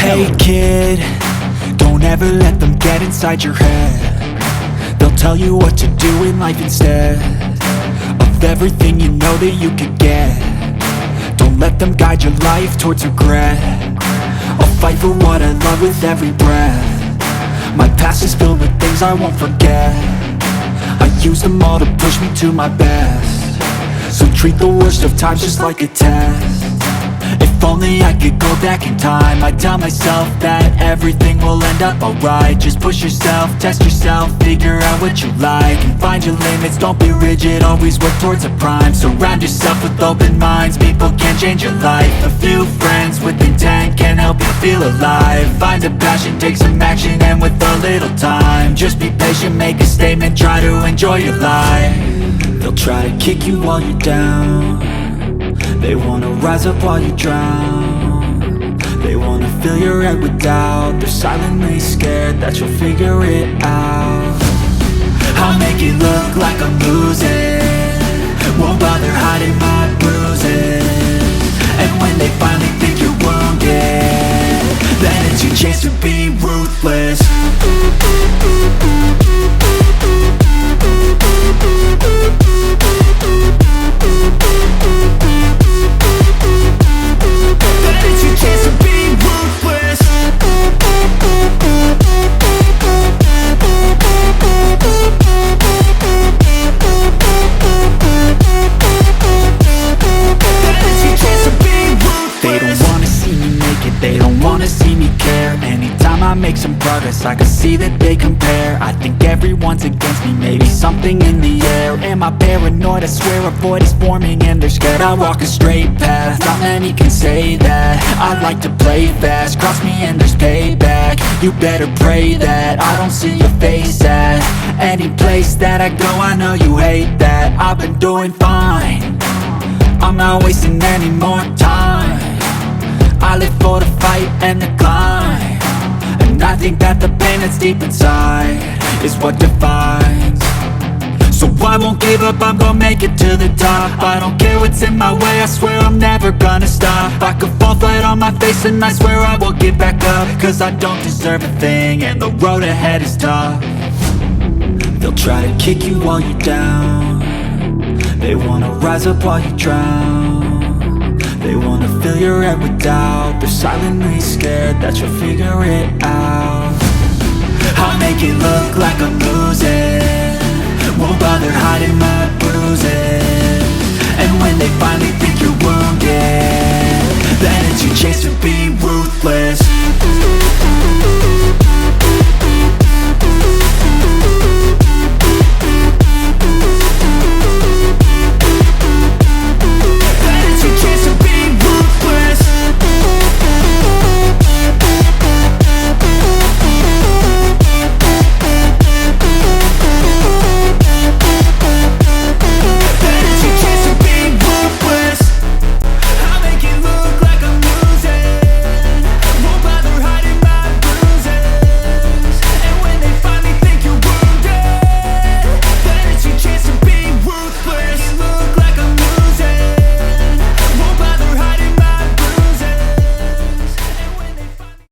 Hey kid, don't ever let them get inside your head. They'll tell you what to do in life instead of everything you know that you could get. Don't let them guide your life towards regret. I'll fight for what I love with every breath. My past is filled with things I won't forget. I use them all to push me to my best. So treat the worst of times just like a test. If only I could go back in time, I'd tell myself that everything will end up alright. Just push yourself, test yourself, figure out what you like, and find your limits, don't be rigid, always work towards a prime. Surround yourself with open minds, people can change your life. A few friends with intent can help you feel alive. Find a passion, take some action, and with a little time, just be patient, make a statement, try to enjoy your life. They'll try to kick you while you're down. They wanna rise up while you drown. They wanna fill your head with doubt. They're silently scared that you'll figure it out. I'll make it look like I'm losing, won't bother hiding my bruises. And when they finally think you're wounded, then it's your chance to be ruthless. I make some progress, I can see that they compare. I think everyone's against me, maybe something in the air. Am I paranoid? I swear a void is forming and they're scared. I walk a straight path, not many can say that. I like to play fast, cross me and there's payback. You better pray that I don't see your face at any place that I go. I know you hate that. I've been doing fine, I'm not wasting any more time. I live for the fight and the climb, and I think that the pain that's deep inside is what defines. So I won't give up, I'm gonna make it to the top. I don't care what's in my way, I swear I'm never gonna stop. I could fall flat on my face and I swear I will get back up, cause I don't deserve a thing and the road ahead is tough. They'll try to kick you while you're down. They wanna rise up while you drown. They wanna fill your head with doubt. They're silently scared that you'll figure it out. I'll make it look like I'm losing, won't bother hiding my bruises. And when they finally think you're wounded, then it's your chance to be